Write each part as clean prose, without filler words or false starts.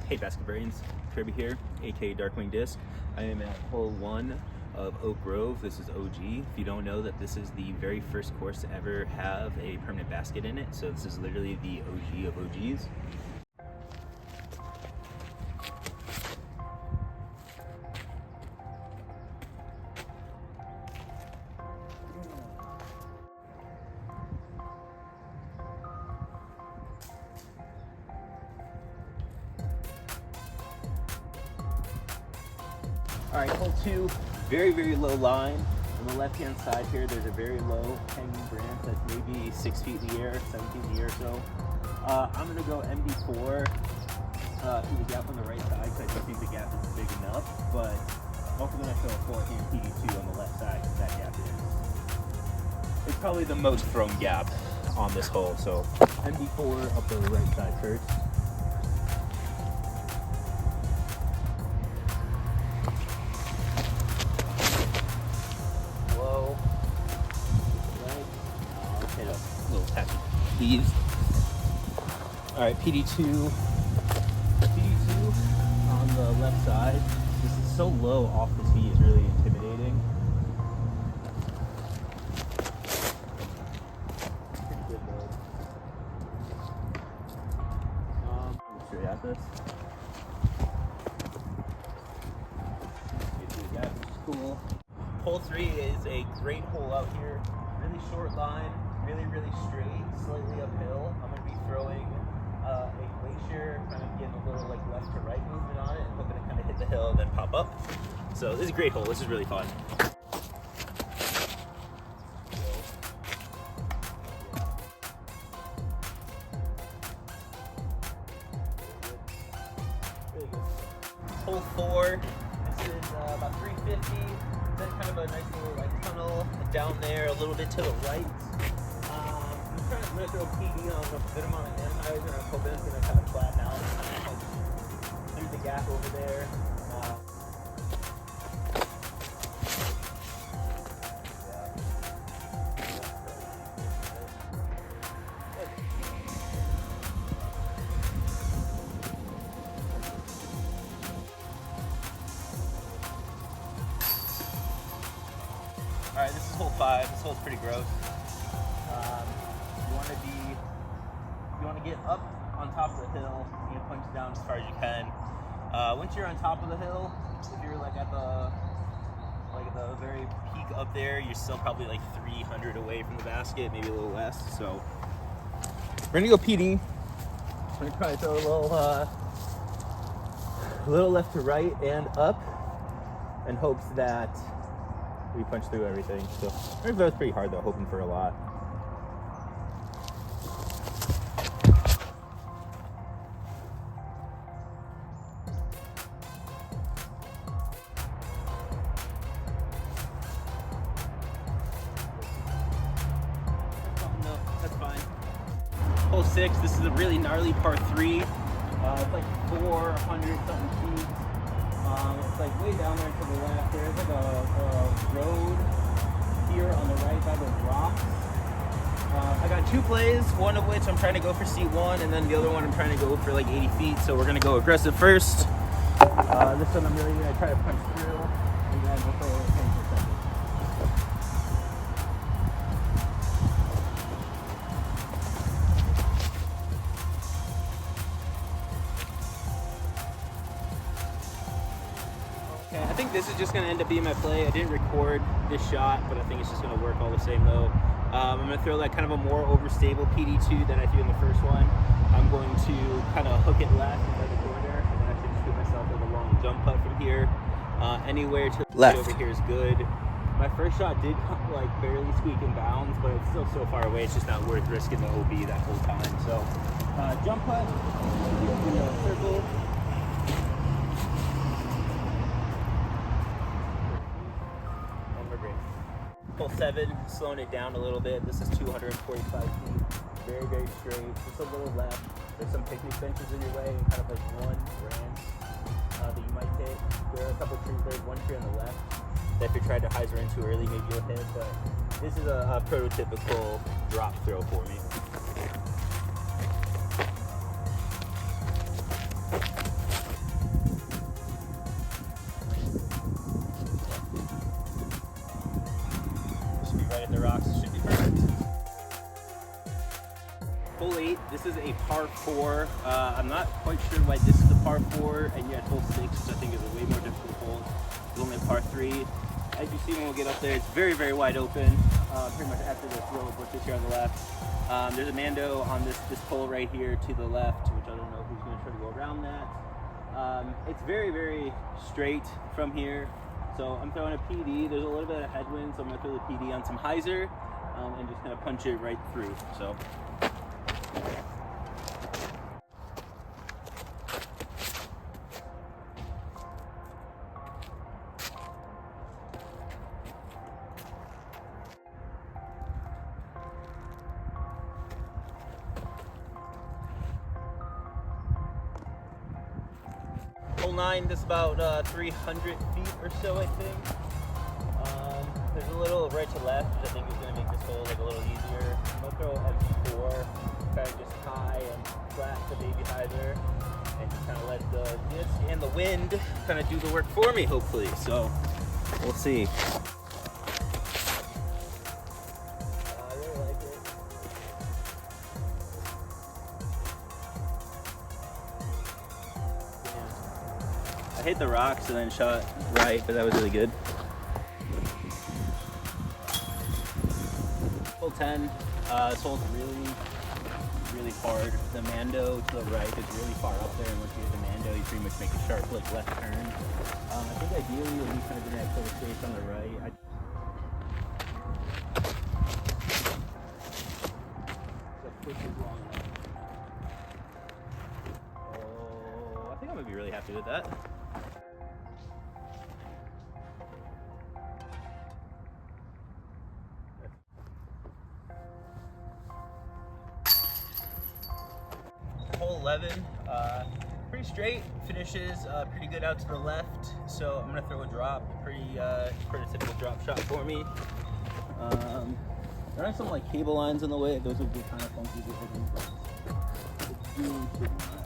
Hey Basket Brains, Kirby here, aka Darkwing Disc. I am at hole 1 of Oak Grove. This is OG. If you don't know that this is the very first course to ever have a permanent basket in it, so this is literally the OG of OGs. All right, hole 2, very low line. On the left-hand side here, there's a very low hanging branch that's maybe 6 feet in the air, 7 feet in the air or so. I'm gonna go MD4 through the gap on the right side because I don't think the gap is big enough, but I'm also gonna throw a forehand PD2 on the left side because that gap is. It's probably the most thrown gap on this hole, so MD4 up the right side first. These. All right, PD2 on the left side. This is so low off the tee is really intimidating. Pretty good though. Straight at this. Get through the gap, which is cool. Hole 3 is a great hole out here. Really short line. Really straight, slightly uphill. I'm going to be throwing a glacier, kind of getting a little like left to right movement on it, and hoping to kind of hit the hill and then pop up. So this is a great hole. This is really fun. Really good. Hole 4. This is about 350. Then kind of a nice little like tunnel down there, a little bit to the right. I'm going to throw PD on a good amount of anhyzer, and I'm hoping it's going to kind of flatten out and kind of help through the gap over there. Alright, this is hole 5. This hole's pretty gross. You want to get up on top of the hill and punch down as far as you can. Once you're on top of the hill, if you're like at the very peak up there, you're still probably like 300 away from the basket, maybe a little less. So we're gonna go PD. I'm gonna try to throw a little left to right and up, in hopes that we punch through everything. So I think that was pretty hard though, hoping for a lot. Hole 6, this is a really gnarly par 3. It's like 400 something feet. It's like way down there to the left. There's like a road here on the right by those rocks. I got 2 plays, one of which I'm trying to go for C1, and then the other one I'm trying to go for like 80 feet. So we're gonna go aggressive first. This one I'm really gonna try to punch through, and then we'll play a thing for second. I think this is just going to end up being my play. I didn't record this shot, but I think it's just going to work all the same though. I'm going to throw like kind of a more overstable PD2 than I threw in the first one. I'm going to kind of hook it left by the corner, and then actually just shoot myself with a long jump putt from here. Anywhere to the left over here is good. My first shot did like barely squeak in bounds, but it's still so far away, it's just not worth risking the OB that whole time. So jump putt, in the circle. Hole 7, slowing it down a little bit. This is 245 feet, very straight. Just a little left. There's some picnic benches in your way, and kind of like one branch that you might take. There are a couple trees. There's one tree on the left that if you tried to hyzer in too early, maybe you'll hit. But this is a prototypical drop throw for me. This is a par 4. I'm not quite sure why this is a par 4 and yet hole 6, which I think is a way more difficult hole. It's only a par 3. As you see when we get up there, it's very, very wide open. Pretty much after this row of bushes here on the left. There's a Mando on this pole right here to the left, which I don't know who's going to try to go around that. It's very, very straight from here. So I'm throwing a PD. There's a little bit of headwind, so I'm going to throw the PD on some hyzer and just kind of punch it right through. So. Hole 9, this is about 300 feet or so, I think. There's a little right to left, which I think is going to make this hole like a little easier. I'm going to throw FG4, kind of just high and flat the baby hyzer, and just kind of let the disc and the wind kind of do the work for me, hopefully. So, we'll see. I really like it. I hit the rocks and then shot right, but that was really good. Hole 10, this hole's really, really hard. The Mando to the right is really far up there, and once you hit the Mando, you pretty much make a sharp like left turn. I think ideally you'll be kind of in that close space on the right. The push is long enough. Oh, I think I'm gonna be really happy with that. Hole 11, pretty straight, finishes pretty good out to the left, so I'm going to throw a drop, pretty prototypical drop shot for me. There are some like cable lines in the way, those would be kind of funky to hit in, but it's really pretty not.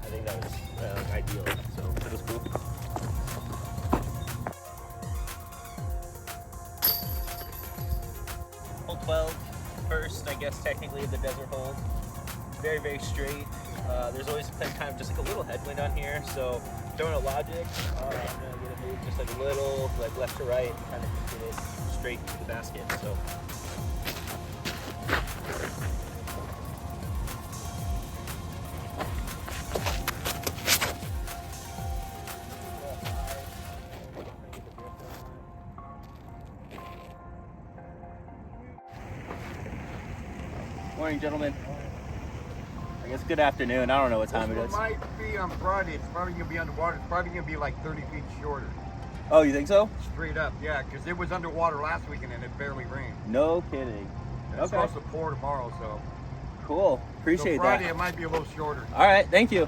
I think that was ideal, so that was cool. Hole 12, first, I guess technically of the desert holes. Very, very straight. There's always kind of just like a little headwind on here, so throwing a logic, I'm gonna get a move just like a little, like left to right, and kind of just get it straight to the basket. So. Morning, gentlemen. I guess good afternoon. I don't know what time it is. It might be on Friday. It's probably going to be underwater. It's probably going to be like 30 feet shorter. Oh, you think so? Straight up, yeah, because it was underwater last weekend and it barely rained. No kidding. And it's supposed to pour tomorrow, so. Cool. Appreciate so Friday, that. it might be a little shorter. All right, thank you.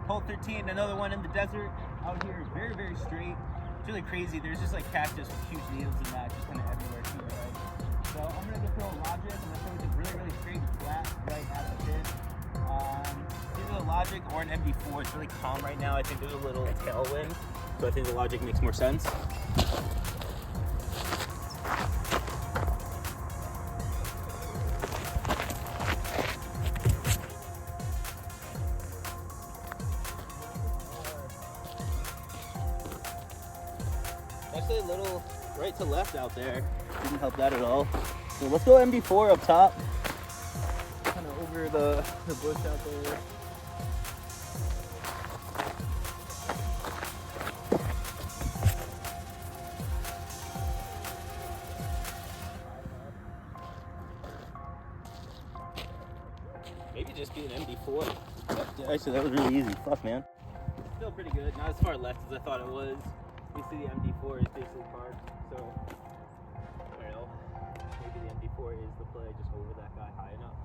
Hole 13, another one in the desert. Out here is very, very straight. It's really crazy. There's just like cactus with huge needles in that, just kind of everywhere to the right. So I'm gonna go throw a logic. I'm gonna throw it really, really straight and flat right out of the pin. Either a logic or an MD4. It's really calm right now. I think there's a little tailwind, so I think the logic makes more sense. Actually a little right to left out there. Didn't help that at all. So let's go MD4 up top. Kind of over the bush out there. Maybe just be an MD4. Actually, that was really easy. Fuck, man. Still pretty good. Not as far left as I thought it was. You see the MD4 is basically parked, so I don't know. Maybe the MD4 is the play, just over that guy high enough.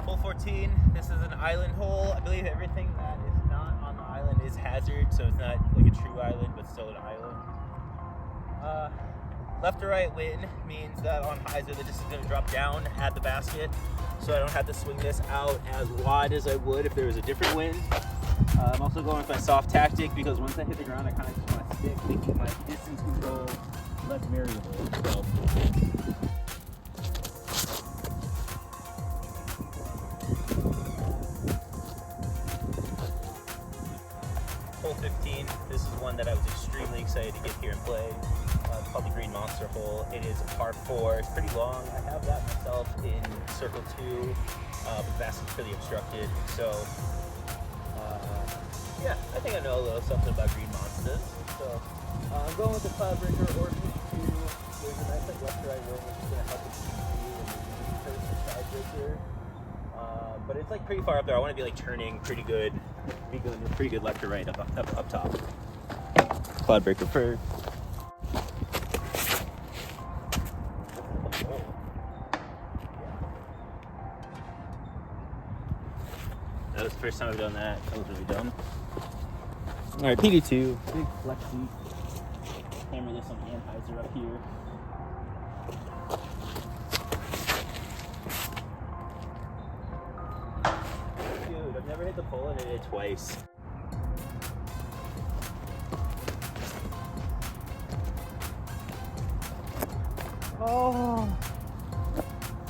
Hole 14, this is an island hole. I believe everything that is not on the island is hazard, so it's not like a true island, but still an island. left to right wind means that on hyzer the disc is going to drop down at the basket, so I don't have to swing this out as wide as I would if there was a different wind. I'm also going with my soft tactic because once I hit the ground I kind of just want to stick, making my distance control less variable. So. Hole 15, this is one that I was extremely excited to get here and play. It's called the Green Monster hole. It is a par 4, it's pretty long. I have that myself in circle 2, but the basket's pretty obstructed. So, yeah, I think I know a little something about Green Monsters. So, I'm going with the Cloudbreaker or P2. There's a nice left to right wind, which is going to help with P2 and the first Cloudbreaker. But it's pretty far up there. I want to be turning pretty good, pretty good left to right up top. Cloudbreaker first. That was the first time I've done that. That was really dumb. All right, PD2, big flexi. Hammer this on Anheuser up here. Dude, I've never hit the pole and I did it twice. Oh,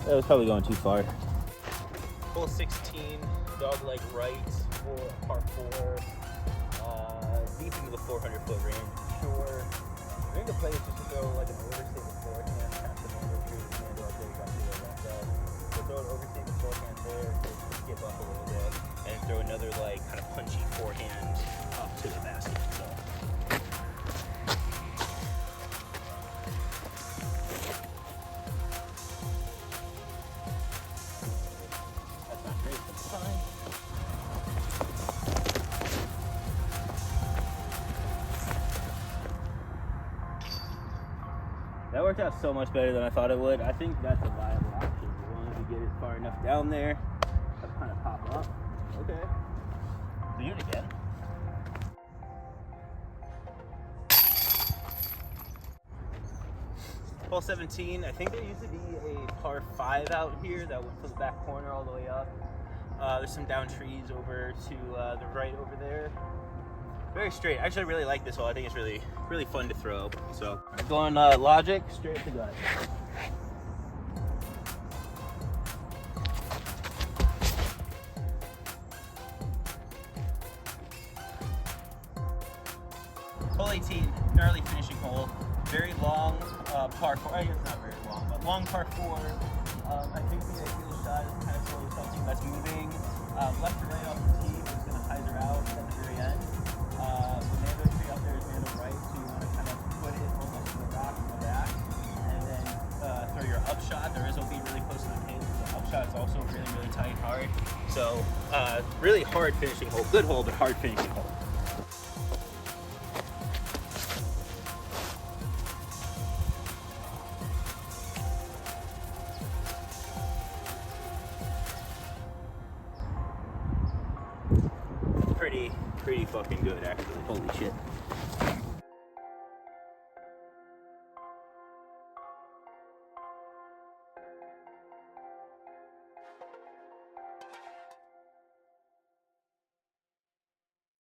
that was probably going too far. Hole 16, dog leg right for par 4. Deep into the 400-foot range. Sure. I think the play is just to throw an overstated forehand past the handle through the handle up there. Got to the left side. So throw an overstated forehand there to skip up a little bit, and throw another kind of punchy forehand up to the basket. So. That's not great, but it's fine. That worked out so much better than I thought it would. I think that's a viable option. As long as you get it far enough down there, to kind of pop up. Okay. Do it again. Hole 17, I think there used to be a par 5 out here that went from the back corner all the way up. There's some down trees over to the right over there. Very straight. Actually, I really like this hole. I think it's really, really fun to throw. So, going logic, straight to gut. Hole 18, gnarly finishing hole. Very long par 4. I guess it's not very long, but long par 4. I think the ideal shot is kind of slowly something that's moving left to right off the tee, but it's going to hyzer out at the very end. The Mando tree up there is Mando right, so you want to kind of put it almost to the rock in the back, and then throw your upshot. There is will be really close to the pin, so the upshot is also really, really tight, hard. So really hard finishing hole. Good hole, but hard finishing hole. Pretty fucking good, actually. Holy shit.